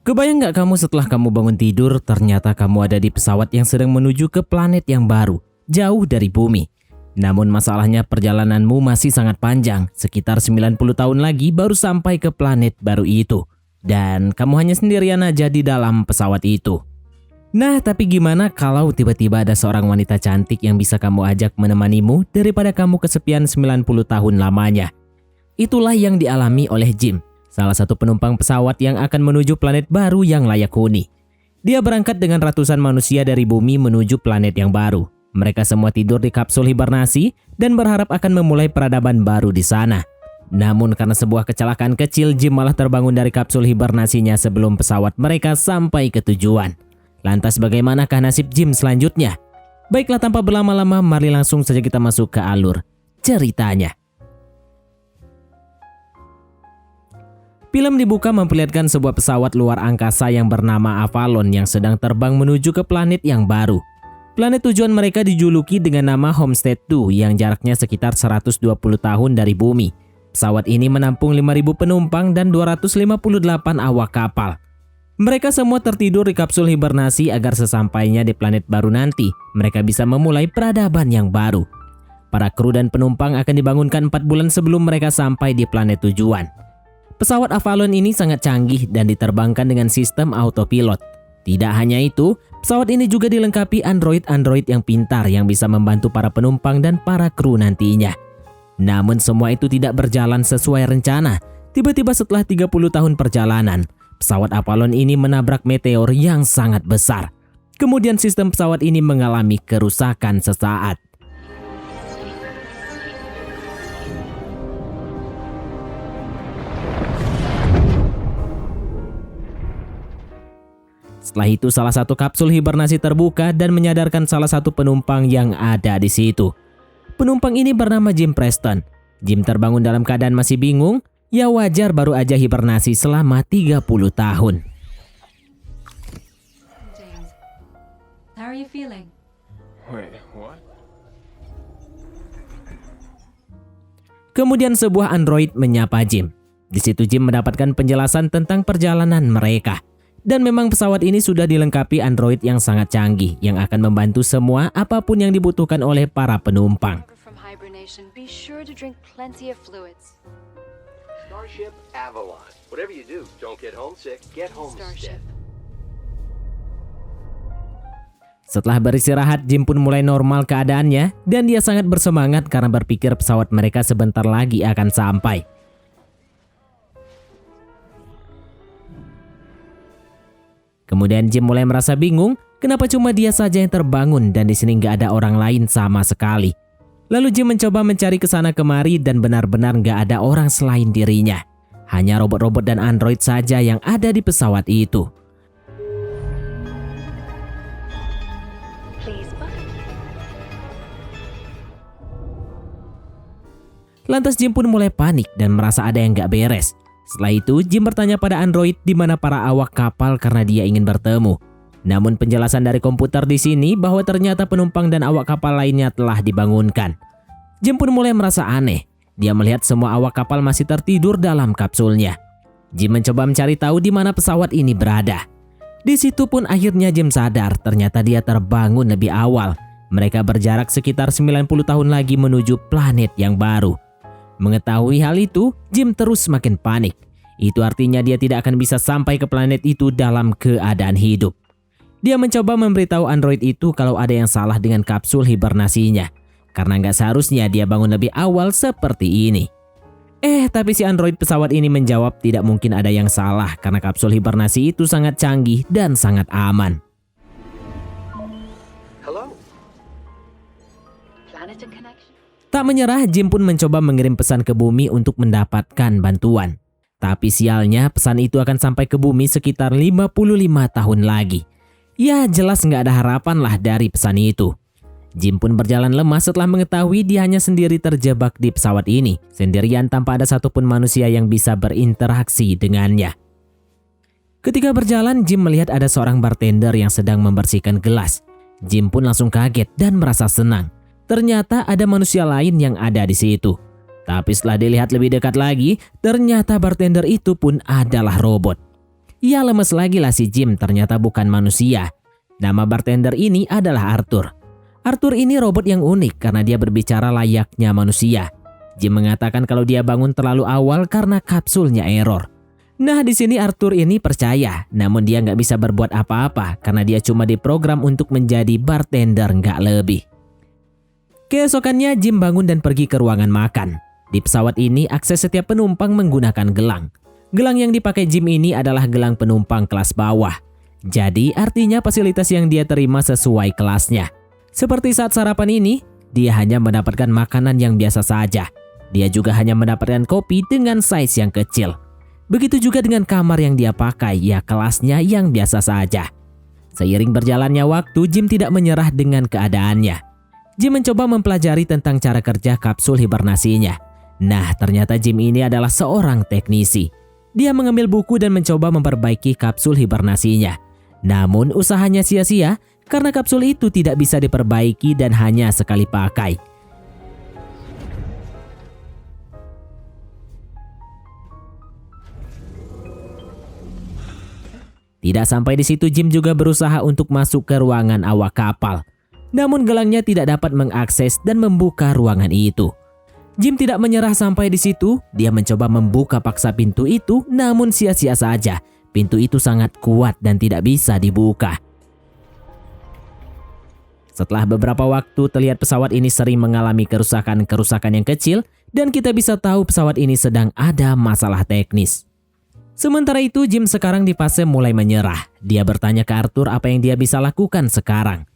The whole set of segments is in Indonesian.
Kebayang nggak kamu setelah kamu bangun tidur, ternyata kamu ada di pesawat yang sedang menuju ke planet yang baru, jauh dari bumi. Namun masalahnya perjalananmu masih sangat panjang, sekitar 90 tahun lagi baru sampai ke planet baru itu. Dan kamu hanya sendirian aja di dalam pesawat itu. Nah, tapi gimana kalau tiba-tiba ada seorang wanita cantik yang bisa kamu ajak menemanimu daripada kamu kesepian 90 tahun lamanya? Itulah yang dialami oleh Jim, salah satu penumpang pesawat yang akan menuju planet baru yang layak huni. Dia berangkat dengan ratusan manusia dari bumi menuju planet yang baru. Mereka semua tidur di kapsul hibernasi dan berharap akan memulai peradaban baru di sana. Namun karena sebuah kecelakaan kecil, Jim malah terbangun dari kapsul hibernasinya sebelum pesawat mereka sampai ke tujuan. Lantas bagaimanakah nasib Jim selanjutnya? Baiklah, tanpa berlama-lama, mari langsung saja kita masuk ke alur ceritanya. Film dibuka memperlihatkan sebuah pesawat luar angkasa yang bernama Avalon yang sedang terbang menuju ke planet yang baru. Planet tujuan mereka dijuluki dengan nama Homestead 2 yang jaraknya sekitar 120 tahun dari bumi. Pesawat ini menampung 5.000 penumpang dan 258 awak kapal. Mereka semua tertidur di kapsul hibernasi agar sesampainya di planet baru nanti, mereka bisa memulai peradaban yang baru. Para kru dan penumpang akan dibangunkan 4 bulan sebelum mereka sampai di planet tujuan. Pesawat Avalon ini sangat canggih dan diterbangkan dengan sistem autopilot. Tidak hanya itu, pesawat ini juga dilengkapi android-android yang pintar yang bisa membantu para penumpang dan para kru nantinya. Namun semua itu tidak berjalan sesuai rencana. Tiba-tiba setelah 30 tahun perjalanan, pesawat Avalon ini menabrak meteor yang sangat besar. Kemudian sistem pesawat ini mengalami kerusakan sesaat. Setelah itu salah satu kapsul hibernasi terbuka dan menyadarkan salah satu penumpang yang ada di situ. Penumpang ini bernama Jim Preston. Jim terbangun dalam keadaan masih bingung. Ya wajar, baru aja hibernasi selama 30 tahun. James, how are you feeling? Wait, what? Kemudian sebuah android menyapa Jim. Di situ Jim mendapatkan penjelasan tentang perjalanan mereka. Dan memang pesawat ini sudah dilengkapi android yang sangat canggih yang akan membantu semua apapun yang dibutuhkan oleh para penumpang. From hibernation, be sure to drink plenty of fluids. Starship Avalon. Whatever you do, don't get homesick. Get homestead. Starship. Setelah beristirahat, Jim pun mulai normal keadaannya dan dia sangat bersemangat karena berpikir pesawat mereka sebentar lagi akan sampai. Kemudian Jim mulai merasa bingung, kenapa cuma dia saja yang terbangun dan di sini nggak ada orang lain sama sekali. Lalu Jim mencoba mencari kesana kemari dan benar-benar nggak ada orang selain dirinya. Hanya robot-robot dan android saja yang ada di pesawat itu. Please, bye. Lantas Jim pun mulai panik dan merasa ada yang nggak beres. Setelah itu, Jim bertanya pada android di mana para awak kapal karena dia ingin bertemu. Namun penjelasan dari komputer di sini bahwa ternyata penumpang dan awak kapal lainnya telah dibangunkan. Jim pun mulai merasa aneh. Dia melihat semua awak kapal masih tertidur dalam kapsulnya. Jim mencoba mencari tahu di mana pesawat ini berada. Di situ pun akhirnya Jim sadar ternyata dia terbangun lebih awal. Mereka berjarak sekitar 90 tahun lagi menuju planet yang baru. Mengetahui hal itu, Jim terus semakin panik. Itu artinya dia tidak akan bisa sampai ke planet itu dalam keadaan hidup. Dia mencoba memberitahu android itu kalau ada yang salah dengan kapsul hibernasinya. Karena nggak seharusnya dia bangun lebih awal seperti ini. Tapi si android pesawat ini menjawab tidak mungkin ada yang salah karena kapsul hibernasi itu sangat canggih dan sangat aman. Hello? Planet and connection. Tak menyerah, Jim pun mencoba mengirim pesan ke bumi untuk mendapatkan bantuan. Tapi sialnya pesan itu akan sampai ke bumi sekitar 55 tahun lagi. Ya jelas nggak ada harapan lah dari pesan itu. Jim pun berjalan lemah setelah mengetahui dia hanya sendiri terjebak di pesawat ini. Sendirian tanpa ada satupun manusia yang bisa berinteraksi dengannya. Ketika berjalan, Jim melihat ada seorang bartender yang sedang membersihkan gelas. Jim pun langsung kaget dan merasa senang. Ternyata ada manusia lain yang ada di situ. Tapi setelah dilihat lebih dekat lagi, ternyata bartender itu pun adalah robot. Ya lemes lagi lah si Jim, ternyata bukan manusia. Nama bartender ini adalah Arthur. Arthur ini robot yang unik karena dia berbicara layaknya manusia. Jim mengatakan kalau dia bangun terlalu awal karena kapsulnya error. Nah di sini Arthur ini percaya, namun dia nggak bisa berbuat apa-apa karena dia cuma diprogram untuk menjadi bartender nggak lebih. Keesokannya Jim bangun dan pergi ke ruangan makan. Di pesawat ini akses setiap penumpang menggunakan gelang. Gelang yang dipakai Jim ini adalah gelang penumpang kelas bawah. Jadi artinya fasilitas yang dia terima sesuai kelasnya. Seperti saat sarapan ini, dia hanya mendapatkan makanan yang biasa saja. Dia juga hanya mendapatkan kopi dengan size yang kecil. Begitu juga dengan kamar yang dia pakai, ya kelasnya yang biasa saja. Seiring berjalannya waktu, Jim tidak menyerah dengan keadaannya. Jim mencoba mempelajari tentang cara kerja kapsul hibernasinya. Nah, ternyata Jim ini adalah seorang teknisi. Dia mengambil buku dan mencoba memperbaiki kapsul hibernasinya. Namun usahanya sia-sia karena kapsul itu tidak bisa diperbaiki dan hanya sekali pakai. Tidak sampai di situ, Jim juga berusaha untuk masuk ke ruangan awak kapal. Namun gelangnya tidak dapat mengakses dan membuka ruangan itu. Jim tidak menyerah sampai di situ, dia mencoba membuka paksa pintu itu, namun sia-sia saja. Pintu itu sangat kuat dan tidak bisa dibuka. Setelah beberapa waktu, terlihat pesawat ini sering mengalami kerusakan-kerusakan yang kecil dan kita bisa tahu pesawat ini sedang ada masalah teknis. Sementara itu, Jim sekarang di fase mulai menyerah. Dia bertanya ke Arthur apa yang dia bisa lakukan sekarang.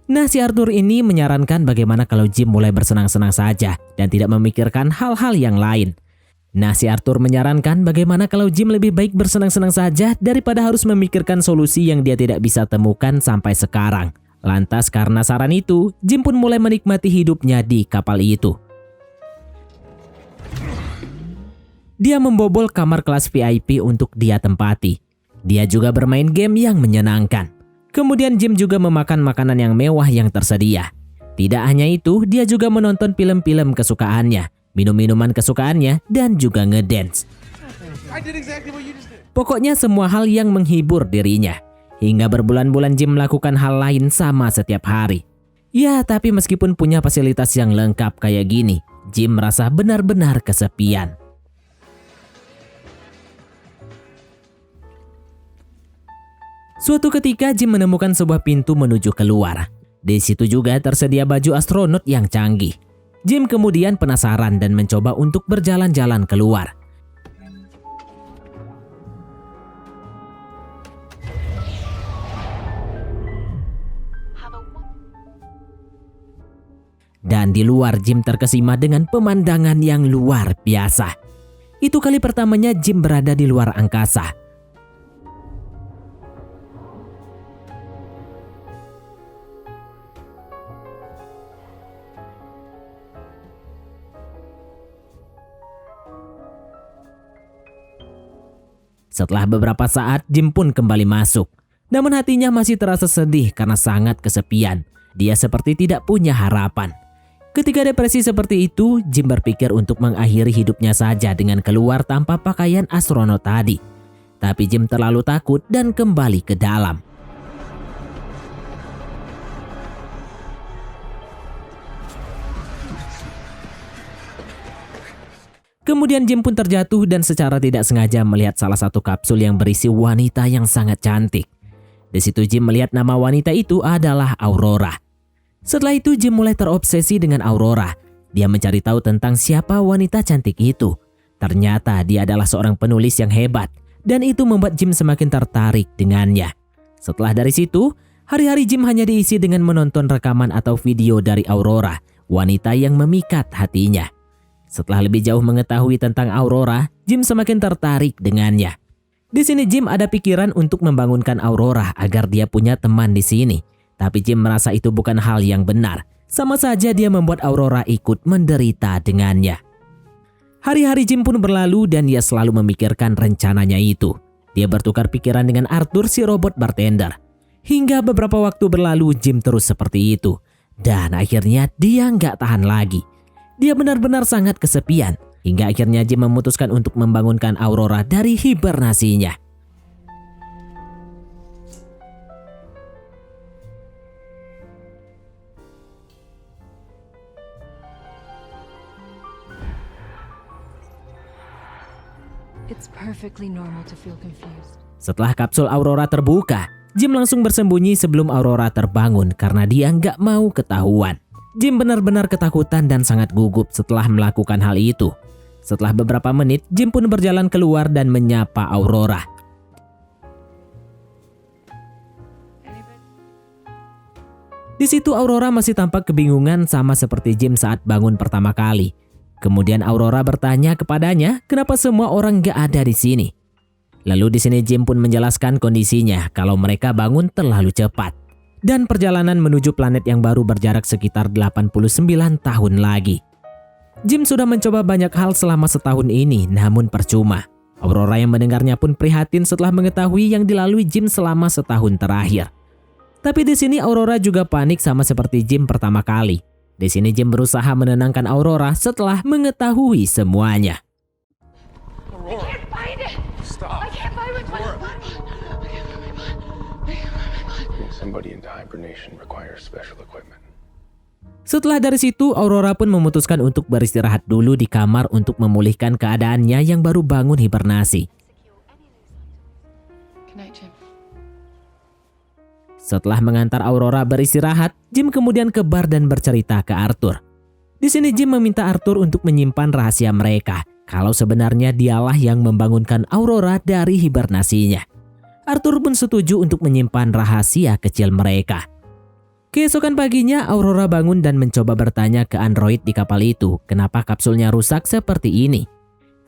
Nah, si Arthur ini menyarankan bagaimana kalau Jim mulai bersenang-senang saja dan tidak memikirkan hal-hal yang lain. Nah, si Arthur menyarankan bagaimana kalau Jim lebih baik bersenang-senang saja daripada harus memikirkan solusi yang dia tidak bisa temukan sampai sekarang. Lantas karena saran itu, Jim pun mulai menikmati hidupnya di kapal itu. Dia membobol kamar kelas VIP untuk dia tempati. Dia juga bermain game yang menyenangkan. Kemudian Jim juga memakan makanan yang mewah yang tersedia. Tidak hanya itu, dia juga menonton film-film kesukaannya, minum minuman kesukaannya, dan juga ngedance. Pokoknya semua hal yang menghibur dirinya. Hingga berbulan-bulan Jim melakukan hal lain sama setiap hari. Ya, tapi meskipun punya fasilitas yang lengkap kayak gini, Jim merasa benar-benar kesepian. Suatu ketika Jim menemukan sebuah pintu menuju keluar. Di situ juga tersedia baju astronot yang canggih. Jim kemudian penasaran dan mencoba untuk berjalan-jalan keluar. Dan di luar Jim terkesima dengan pemandangan yang luar biasa. Itu kali pertamanya Jim berada di luar angkasa. Setelah beberapa saat, Jim pun kembali masuk. Namun hatinya masih terasa sedih karena sangat kesepian. Dia seperti tidak punya harapan. Ketika depresi seperti itu, Jim berpikir untuk mengakhiri hidupnya saja dengan keluar tanpa pakaian astronot tadi. Tapi Jim terlalu takut dan kembali ke dalam. Kemudian Jim pun terjatuh dan secara tidak sengaja melihat salah satu kapsul yang berisi wanita yang sangat cantik. Di situ Jim melihat nama wanita itu adalah Aurora. Setelah itu Jim mulai terobsesi dengan Aurora. Dia mencari tahu tentang siapa wanita cantik itu. Ternyata dia adalah seorang penulis yang hebat dan itu membuat Jim semakin tertarik dengannya. Setelah dari situ, hari-hari Jim hanya diisi dengan menonton rekaman atau video dari Aurora, wanita yang memikat hatinya. Setelah lebih jauh mengetahui tentang Aurora, Jim semakin tertarik dengannya. Di sini Jim ada pikiran untuk membangunkan Aurora agar dia punya teman di sini. Tapi Jim merasa itu bukan hal yang benar. Sama saja dia membuat Aurora ikut menderita dengannya. Hari-hari Jim pun berlalu dan dia selalu memikirkan rencananya itu. Dia bertukar pikiran dengan Arthur si robot bartender. Hingga beberapa waktu berlalu Jim terus seperti itu. Dan akhirnya dia nggak tahan lagi. Dia benar-benar sangat kesepian, hingga akhirnya Jim memutuskan untuk membangunkan Aurora dari hibernasinya. It's perfectly normal to feel confused. Setelah kapsul Aurora terbuka, Jim langsung bersembunyi sebelum Aurora terbangun karena dia nggak mau ketahuan. Jim benar-benar ketakutan dan sangat gugup setelah melakukan hal itu. Setelah beberapa menit, Jim pun berjalan keluar dan menyapa Aurora. Di situ Aurora masih tampak kebingungan sama seperti Jim saat bangun pertama kali. Kemudian Aurora bertanya kepadanya kenapa semua orang nggak ada di sini. Lalu di sini Jim pun menjelaskan kondisinya kalau mereka bangun terlalu cepat. Dan perjalanan menuju planet yang baru berjarak sekitar 89 tahun lagi. Jim sudah mencoba banyak hal selama setahun ini, namun percuma. Aurora yang mendengarnya pun prihatin setelah mengetahui yang dilalui Jim selama setahun terakhir. Tapi di sini Aurora juga panik sama seperti Jim pertama kali. Di sini Jim berusaha menenangkan Aurora setelah mengetahui semuanya. Somebody into hibernation requires special equipment. Setelah dari situ, Aurora pun memutuskan untuk beristirahat dulu di kamar untuk memulihkan keadaannya yang baru bangun hibernasi. Good night, Jim. Setelah mengantar Aurora beristirahat, Jim kemudian ke bar dan bercerita ke Arthur. Di sini Jim meminta Arthur untuk menyimpan rahasia mereka, kalau sebenarnya dialah yang membangunkan Aurora dari hibernasinya. Arthur pun setuju untuk menyimpan rahasia kecil mereka. Keesokan paginya, Aurora bangun dan mencoba bertanya ke android di kapal itu kenapa kapsulnya rusak seperti ini.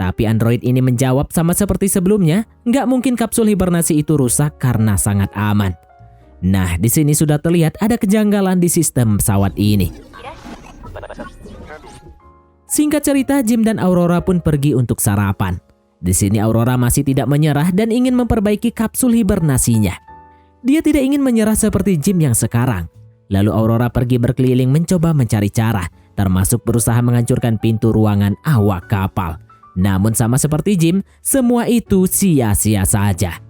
Tapi android ini menjawab sama seperti sebelumnya, nggak mungkin kapsul hibernasi itu rusak karena sangat aman. Nah, di sini sudah terlihat ada kejanggalan di sistem pesawat ini. Singkat cerita, Jim dan Aurora pun pergi untuk sarapan. Di sini Aurora masih tidak menyerah dan ingin memperbaiki kapsul hibernasinya. Dia tidak ingin menyerah seperti Jim yang sekarang. Lalu Aurora pergi berkeliling mencoba mencari cara, termasuk berusaha menghancurkan pintu ruangan awak kapal. Namun sama seperti Jim, semua itu sia-sia saja.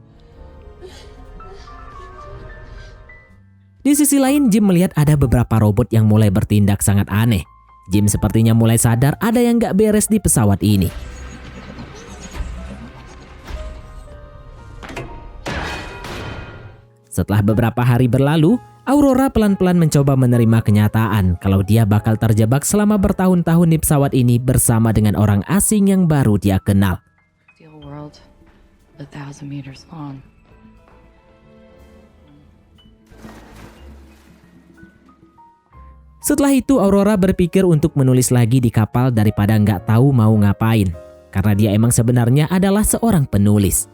Di sisi lain, Jim melihat ada beberapa robot yang mulai bertindak sangat aneh. Jim sepertinya mulai sadar ada yang gak beres di pesawat ini. Setelah beberapa hari berlalu, Aurora pelan-pelan mencoba menerima kenyataan kalau dia bakal terjebak selama bertahun-tahun di pesawat ini bersama dengan orang asing yang baru dia kenal. Steel world, 1,000 meters long. Setelah itu Aurora berpikir untuk menulis lagi di kapal daripada nggak tahu mau ngapain. Karena dia emang sebenarnya adalah seorang penulis.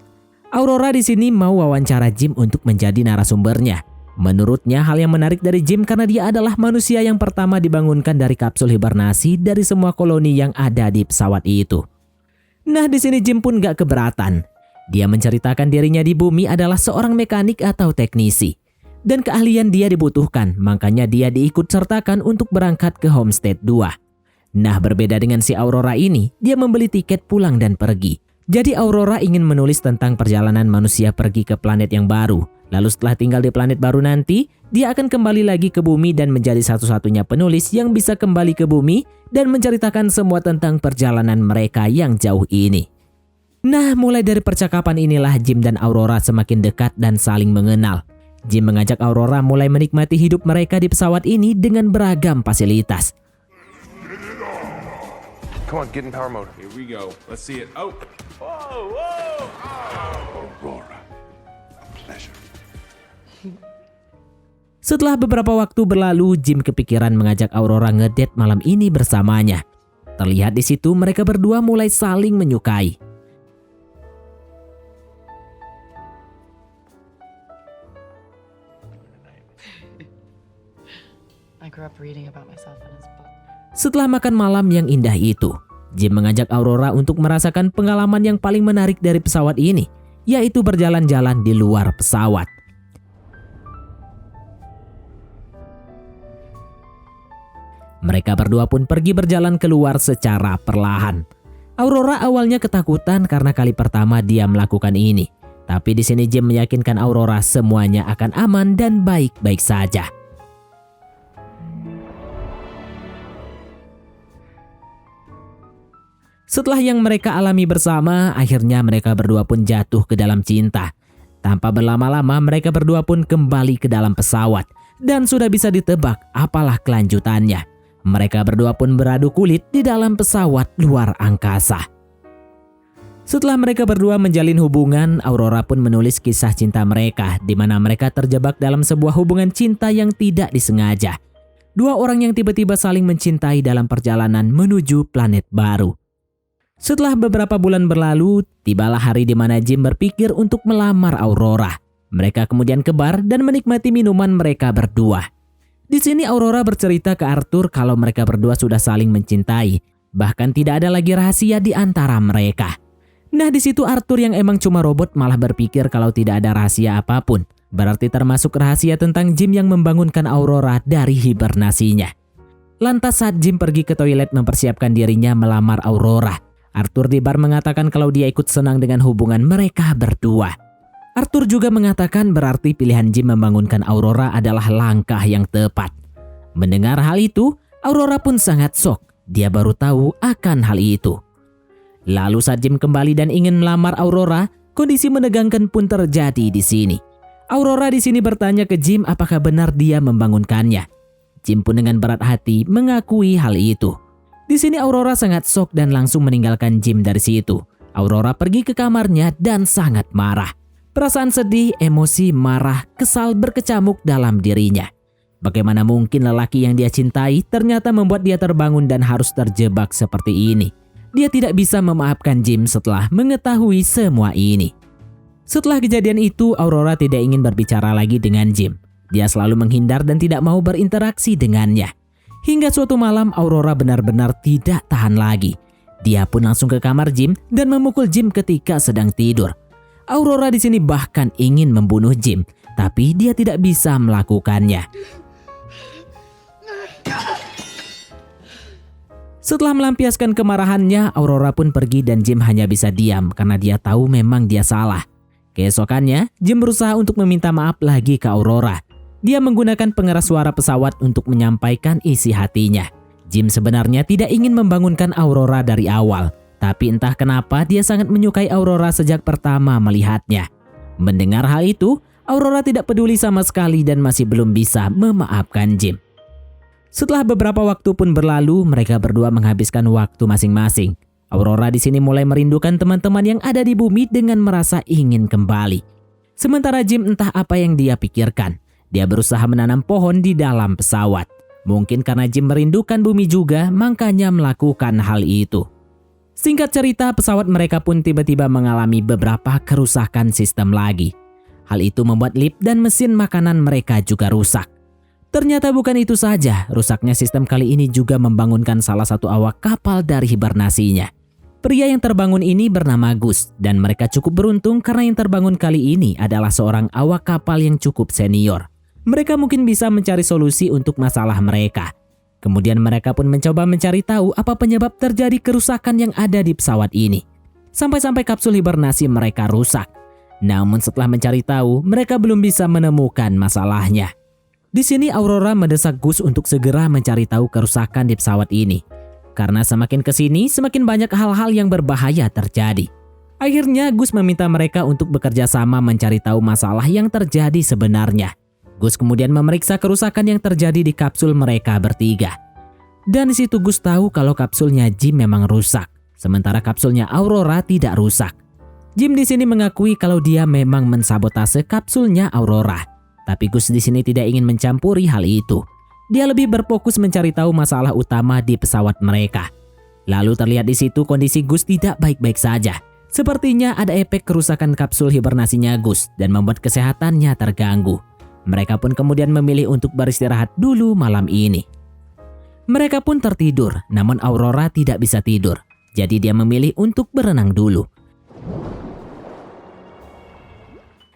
Aurora di sini mau wawancara Jim untuk menjadi narasumbernya. Menurutnya hal yang menarik dari Jim karena dia adalah manusia yang pertama dibangunkan dari kapsul hibernasi dari semua koloni yang ada di pesawat itu. Nah, di sini Jim pun gak keberatan. Dia menceritakan dirinya di bumi adalah seorang mekanik atau teknisi. Dan keahlian dia dibutuhkan, makanya dia diikut sertakan untuk berangkat ke Homestead 2. Nah, berbeda dengan si Aurora ini, dia membeli tiket pulang dan pergi. Jadi Aurora ingin menulis tentang perjalanan manusia pergi ke planet yang baru. Lalu setelah tinggal di planet baru nanti, dia akan kembali lagi ke bumi dan menjadi satu-satunya penulis yang bisa kembali ke bumi dan menceritakan semua tentang perjalanan mereka yang jauh ini. Nah, mulai dari percakapan inilah Jim dan Aurora semakin dekat dan saling mengenal. Jim mengajak Aurora mulai menikmati hidup mereka di pesawat ini dengan beragam fasilitas. Come on, get in power mode. Here we go. Let's see it. Oh. Aurora, a pleasure. Setelah beberapa waktu berlalu, Jim kepikiran mengajak Aurora ngedate malam ini bersamanya. Terlihat di situ mereka berdua mulai saling menyukai. I grew up reading about myself in his book. Setelah makan malam yang indah itu, Jim mengajak Aurora untuk merasakan pengalaman yang paling menarik dari pesawat ini, yaitu berjalan-jalan di luar pesawat. Mereka berdua pun pergi berjalan keluar secara perlahan. Aurora awalnya ketakutan karena kali pertama dia melakukan ini. Tapi di sini Jim meyakinkan Aurora semuanya akan aman dan baik-baik saja. Setelah yang mereka alami bersama, akhirnya mereka berdua pun jatuh ke dalam cinta. Tanpa berlama-lama, mereka berdua pun kembali ke dalam pesawat. Dan sudah bisa ditebak apalah kelanjutannya. Mereka berdua pun beradu kulit di dalam pesawat luar angkasa. Setelah mereka berdua menjalin hubungan, Aurora pun menulis kisah cinta mereka di mana mereka terjebak dalam sebuah hubungan cinta yang tidak disengaja. Dua orang yang tiba-tiba saling mencintai dalam perjalanan menuju planet baru. Setelah beberapa bulan berlalu, tibalah hari di mana Jim berpikir untuk melamar Aurora. Mereka kemudian ke bar dan menikmati minuman mereka berdua. Di sini Aurora bercerita ke Arthur kalau mereka berdua sudah saling mencintai, bahkan tidak ada lagi rahasia di antara mereka. Nah, di situ Arthur yang emang cuma robot malah berpikir kalau tidak ada rahasia apapun. Berarti termasuk rahasia tentang Jim yang membangunkan Aurora dari hibernasinya. Lantas saat Jim pergi ke toilet mempersiapkan dirinya melamar Aurora, Arthur di bar mengatakan kalau dia ikut senang dengan hubungan mereka berdua. Arthur juga mengatakan berarti pilihan Jim membangunkan Aurora adalah langkah yang tepat. Mendengar hal itu, Aurora pun sangat shock. Dia baru tahu akan hal itu. Lalu saat Jim kembali dan ingin melamar Aurora, kondisi menegangkan pun terjadi di sini. Aurora di sini bertanya ke Jim apakah benar dia membangunkannya. Jim pun dengan berat hati mengakui hal itu. Di sini Aurora sangat shock dan langsung meninggalkan Jim dari situ. Aurora pergi ke kamarnya dan sangat marah. Perasaan sedih, emosi, marah, kesal berkecamuk dalam dirinya. Bagaimana mungkin lelaki yang dia cintai ternyata membuat dia terbangun dan harus terjebak seperti ini. Dia tidak bisa memaafkan Jim setelah mengetahui semua ini. Setelah kejadian itu, Aurora tidak ingin berbicara lagi dengan Jim. Dia selalu menghindar dan tidak mau berinteraksi dengannya. Hingga suatu malam, Aurora benar-benar tidak tahan lagi. Dia pun langsung ke kamar Jim dan memukul Jim ketika sedang tidur. Aurora di sini bahkan ingin membunuh Jim, tapi dia tidak bisa melakukannya. Setelah melampiaskan kemarahannya, Aurora pun pergi dan Jim hanya bisa diam karena dia tahu memang dia salah. Keesokannya, Jim berusaha untuk meminta maaf lagi ke Aurora. Dia menggunakan pengeras suara pesawat untuk menyampaikan isi hatinya. Jim sebenarnya tidak ingin membangunkan Aurora dari awal, tapi entah kenapa dia sangat menyukai Aurora sejak pertama melihatnya. Mendengar hal itu, Aurora tidak peduli sama sekali dan masih belum bisa memaafkan Jim. Setelah beberapa waktu pun berlalu, mereka berdua menghabiskan waktu masing-masing. Aurora di sini mulai merindukan teman-teman yang ada di bumi dengan merasa ingin kembali. Sementara Jim entah apa yang dia pikirkan. Dia berusaha menanam pohon di dalam pesawat. Mungkin karena Jim merindukan bumi juga, makanya melakukan hal itu. Singkat cerita, pesawat mereka pun tiba-tiba mengalami beberapa kerusakan sistem lagi. Hal itu membuat lift dan mesin makanan mereka juga rusak. Ternyata bukan itu saja, rusaknya sistem kali ini juga membangunkan salah satu awak kapal dari hibernasinya. Pria yang terbangun ini bernama Gus, dan mereka cukup beruntung karena yang terbangun kali ini adalah seorang awak kapal yang cukup senior. Mereka mungkin bisa mencari solusi untuk masalah mereka. Kemudian mereka pun mencoba mencari tahu apa penyebab terjadi kerusakan yang ada di pesawat ini. Sampai-sampai kapsul hibernasi mereka rusak. Namun setelah mencari tahu, mereka belum bisa menemukan masalahnya. Di sini Aurora mendesak Gus untuk segera mencari tahu kerusakan di pesawat ini. Karena semakin kesini, semakin banyak hal-hal yang berbahaya terjadi. Akhirnya Gus meminta mereka untuk bekerja sama mencari tahu masalah yang terjadi sebenarnya. Gus kemudian memeriksa kerusakan yang terjadi di kapsul mereka bertiga. Dan di situ Gus tahu kalau kapsulnya Jim memang rusak, sementara kapsulnya Aurora tidak rusak. Jim di sini mengakui kalau dia memang mensabotase kapsulnya Aurora. Tapi Gus di sini tidak ingin mencampuri hal itu. Dia lebih berfokus mencari tahu masalah utama di pesawat mereka. Lalu terlihat di situ kondisi Gus tidak baik-baik saja. Sepertinya ada efek kerusakan kapsul hibernasinya Gus dan membuat kesehatannya terganggu. Mereka pun kemudian memilih untuk beristirahat dulu malam ini. Mereka pun tertidur, namun Aurora tidak bisa tidur. Jadi dia memilih untuk berenang dulu.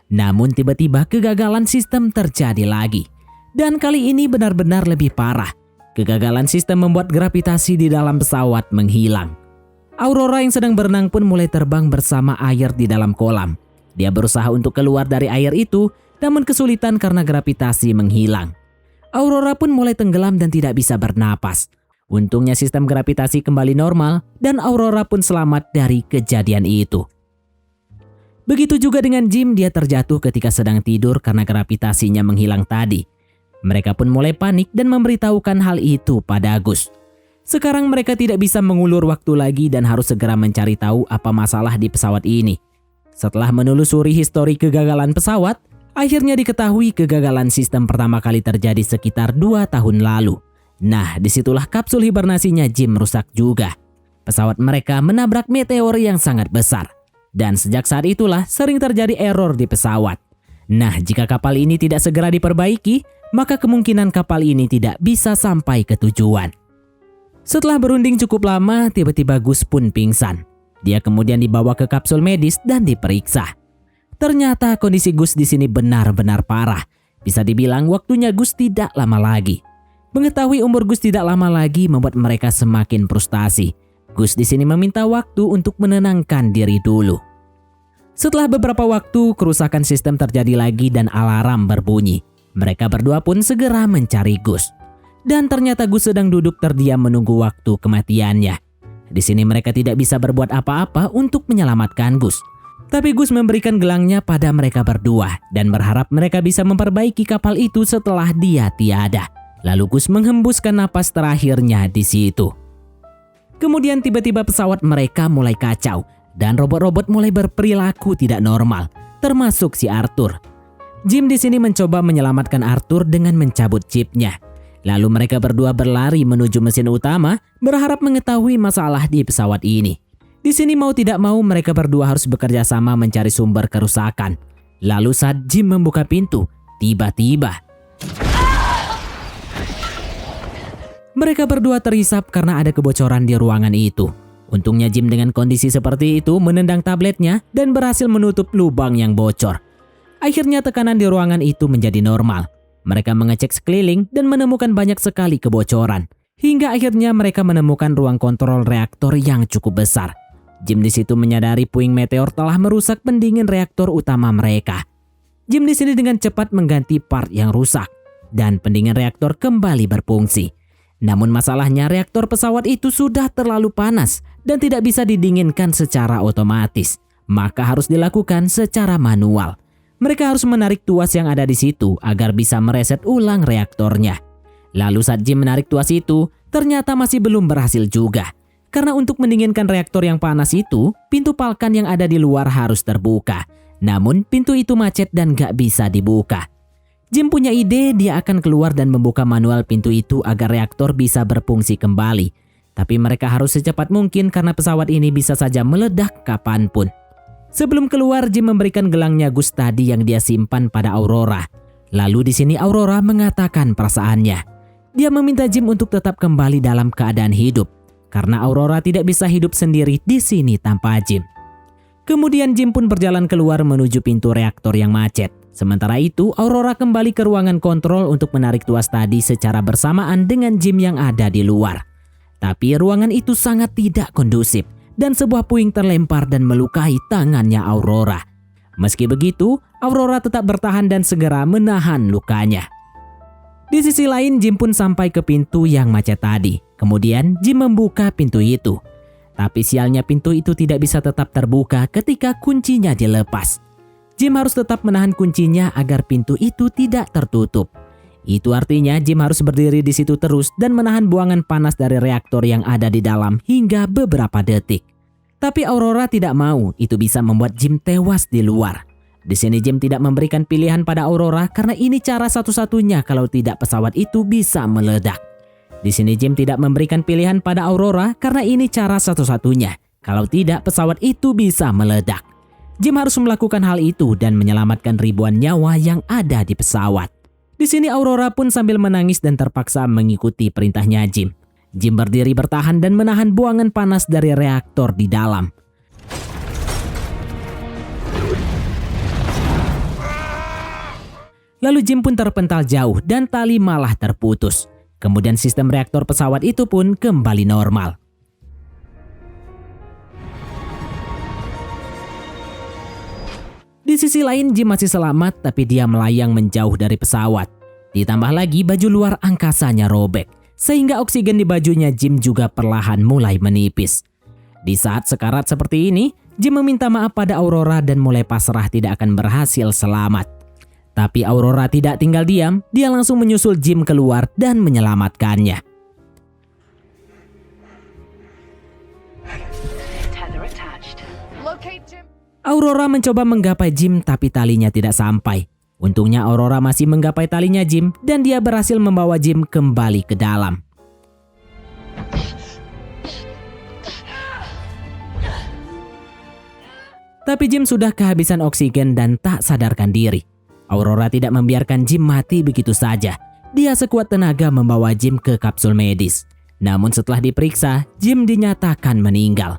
Namun tiba-tiba kegagalan sistem terjadi lagi. Dan kali ini benar-benar lebih parah. Kegagalan sistem membuat gravitasi di dalam pesawat menghilang. Aurora yang sedang berenang pun mulai terbang bersama air di dalam kolam. Dia berusaha untuk keluar dari air itu, namun kesulitan karena gravitasi menghilang. Aurora pun mulai tenggelam dan tidak bisa bernapas. Untungnya sistem gravitasi kembali normal dan Aurora pun selamat dari kejadian itu. Begitu juga dengan Jim, dia terjatuh ketika sedang tidur karena gravitasinya menghilang tadi. Mereka pun mulai panik dan memberitahukan hal itu pada Gus. Sekarang mereka tidak bisa mengulur waktu lagi dan harus segera mencari tahu apa masalah di pesawat ini. Setelah menelusuri histori kegagalan pesawat, akhirnya diketahui kegagalan sistem pertama kali terjadi sekitar 2 tahun lalu. Nah, disitulah kapsul hibernasinya Jim rusak juga. Pesawat mereka menabrak meteor yang sangat besar. Dan sejak saat itulah sering terjadi error di pesawat. Nah, jika kapal ini tidak segera diperbaiki, maka kemungkinan kapal ini tidak bisa sampai ke tujuan. Setelah berunding cukup lama, tiba-tiba Gus pun pingsan. Dia kemudian dibawa ke kapsul medis dan diperiksa. Ternyata kondisi Gus di sini benar-benar parah. Bisa dibilang waktunya Gus tidak lama lagi. Mengetahui umur Gus tidak lama lagi membuat mereka semakin frustasi. Gus di sini meminta waktu untuk menenangkan diri dulu. Setelah beberapa waktu, kerusakan sistem terjadi lagi dan alarm berbunyi. Mereka berdua pun segera mencari Gus. Dan ternyata Gus sedang duduk terdiam menunggu waktu kematiannya. Di sini mereka tidak bisa berbuat apa-apa untuk menyelamatkan Gus. Tapi Gus memberikan gelangnya pada mereka berdua dan berharap mereka bisa memperbaiki kapal itu setelah dia tiada. Lalu Gus menghembuskan napas terakhirnya di situ. Kemudian tiba-tiba pesawat mereka mulai kacau dan robot-robot mulai berperilaku tidak normal, termasuk si Arthur. Jim di sini mencoba menyelamatkan Arthur dengan mencabut chipnya. Lalu mereka berdua berlari menuju mesin utama, berharap mengetahui masalah di pesawat ini. Di sini mau tidak mau mereka berdua harus bekerja sama mencari sumber kerusakan. Lalu saat Jim membuka pintu, tiba-tiba mereka berdua terisap karena ada kebocoran di ruangan itu. Untungnya Jim dengan kondisi seperti itu menendang tabletnya dan berhasil menutup lubang yang bocor. Akhirnya tekanan di ruangan itu menjadi normal. Mereka mengecek sekeliling dan menemukan banyak sekali kebocoran. Hingga akhirnya mereka menemukan ruang kontrol reaktor yang cukup besar. Jim di situ menyadari puing meteor telah merusak pendingin reaktor utama mereka. Jim di sini dengan cepat mengganti part yang rusak dan pendingin reaktor kembali berfungsi. Namun masalahnya reaktor pesawat itu sudah terlalu panas dan tidak bisa didinginkan secara otomatis, maka harus dilakukan secara manual. Mereka harus menarik tuas yang ada di situ agar bisa mereset ulang reaktornya. Lalu saat Jim menarik tuas itu, ternyata masih belum berhasil juga. Karena untuk mendinginkan reaktor yang panas itu, pintu palkan yang ada di luar harus terbuka. Namun pintu itu macet dan gak bisa dibuka. Jim punya ide dia akan keluar dan membuka manual pintu itu agar reaktor bisa berfungsi kembali. Tapi mereka harus secepat mungkin karena pesawat ini bisa saja meledak kapanpun. Sebelum keluar, Jim memberikan gelangnya Gus tadi yang dia simpan pada Aurora. Lalu di sini Aurora mengatakan perasaannya. Dia meminta Jim untuk tetap kembali dalam keadaan hidup karena Aurora tidak bisa hidup sendiri di sini tanpa Jim. Kemudian Jim pun berjalan keluar menuju pintu reaktor yang macet. Sementara itu, Aurora kembali ke ruangan kontrol untuk menarik tuas tadi secara bersamaan dengan Jim yang ada di luar. Tapi ruangan itu sangat tidak kondusif dan sebuah puing terlempar dan melukai tangannya Aurora. Meski begitu, Aurora tetap bertahan dan segera menahan lukanya. Di sisi lain, Jim pun sampai ke pintu yang macet tadi. Kemudian Jim membuka pintu itu. Tapi sialnya pintu itu tidak bisa tetap terbuka ketika kuncinya dilepas. Jim harus tetap menahan kuncinya agar pintu itu tidak tertutup. Itu artinya Jim harus berdiri di situ terus dan menahan buangan panas dari reaktor yang ada di dalam hingga beberapa detik. Tapi Aurora tidak mau, itu bisa membuat Jim tewas di luar. Di sini Jim tidak memberikan pilihan pada Aurora karena ini cara satu-satunya kalau tidak pesawat itu bisa meledak. Di sini Jim tidak memberikan pilihan pada Aurora karena ini cara satu-satunya kalau tidak pesawat itu bisa meledak. Jim harus melakukan hal itu dan menyelamatkan ribuan nyawa yang ada di pesawat. Di sini Aurora pun sambil menangis dan terpaksa mengikuti perintahnya Jim. Jim berdiri bertahan dan menahan buangan panas dari reaktor di dalam. Lalu Jim pun terpental jauh dan tali malah terputus. Kemudian sistem reaktor pesawat itu pun kembali normal. Di sisi lain Jim masih selamat tapi dia melayang menjauh dari pesawat. Ditambah lagi baju luar angkasanya robek. sehingga oksigen di bajunya Jim juga perlahan mulai menipis. Di saat sekarat seperti ini, Jim meminta maaf pada Aurora dan mulai pasrah tidak akan berhasil selamat. Tapi Aurora tidak tinggal diam, dia langsung menyusul Jim keluar dan menyelamatkannya. Tether attached. Locate Jim. Aurora mencoba menggapai Jim tapi talinya tidak sampai. Untungnya Aurora masih menggapai talinya Jim dan dia berhasil membawa Jim kembali ke dalam. Tapi Jim sudah kehabisan oksigen dan tak sadarkan diri. Aurora tidak membiarkan Jim mati begitu saja. Dia sekuat tenaga membawa Jim ke kapsul medis. Namun setelah diperiksa, Jim dinyatakan meninggal.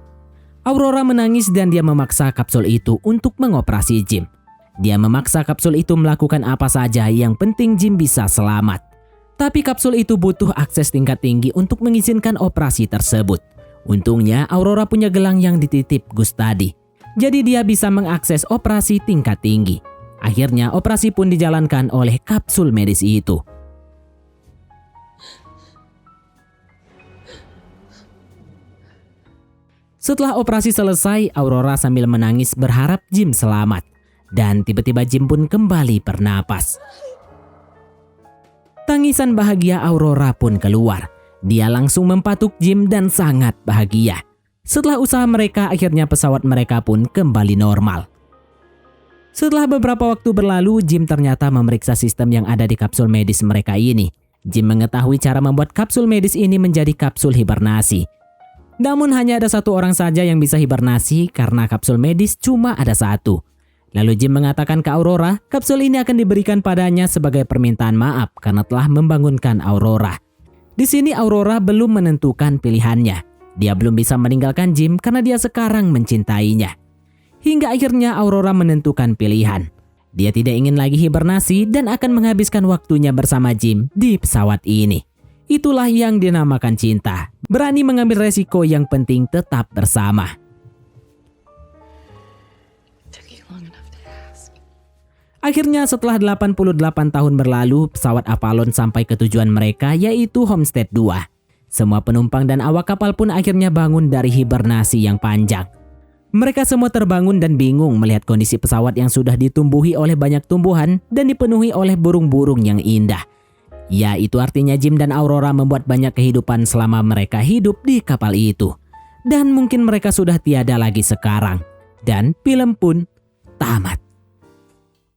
Aurora menangis dan dia memaksa kapsul itu untuk mengoperasi Jim. Dia memaksa kapsul itu melakukan apa saja yang penting Jim bisa selamat. Tapi kapsul itu butuh akses tingkat tinggi untuk mengizinkan operasi tersebut. Untungnya Aurora punya gelang yang dititip Gus tadi. Jadi dia bisa mengakses operasi tingkat tinggi. Akhirnya operasi pun dijalankan oleh kapsul medis itu. Setelah operasi selesai, Aurora sambil menangis berharap Jim selamat. Dan tiba-tiba Jim pun kembali bernapas. Tangisan bahagia Aurora pun keluar. Dia langsung mempatuk Jim dan sangat bahagia. Setelah usaha mereka, akhirnya pesawat mereka pun kembali normal. Setelah beberapa waktu berlalu, Jim ternyata memeriksa sistem yang ada di kapsul medis mereka ini. Jim mengetahui cara membuat kapsul medis ini menjadi kapsul hibernasi. Namun hanya ada satu orang saja yang bisa hibernasi karena kapsul medis cuma ada satu. Lalu Jim mengatakan ke Aurora, kapsul ini akan diberikan padanya sebagai permintaan maaf karena telah membangunkan Aurora. Di sini Aurora belum menentukan pilihannya. Dia belum bisa meninggalkan Jim karena dia sekarang mencintainya. Hingga akhirnya Aurora menentukan pilihan. Dia tidak ingin lagi hibernasi dan akan menghabiskan waktunya bersama Jim di pesawat ini. Itulah yang dinamakan cinta. Berani mengambil resiko, yang penting tetap bersama. Akhirnya setelah 88 tahun berlalu, pesawat Avalon sampai ke tujuan mereka yaitu Homestead 2. Semua penumpang dan awak kapal pun akhirnya bangun dari hibernasi yang panjang. Mereka semua terbangun dan bingung melihat kondisi pesawat yang sudah ditumbuhi oleh banyak tumbuhan dan dipenuhi oleh burung-burung yang indah. Ya, itu artinya Jim dan Aurora membuat banyak kehidupan selama mereka hidup di kapal itu. Dan mungkin mereka sudah tiada lagi sekarang. Dan film pun tamat.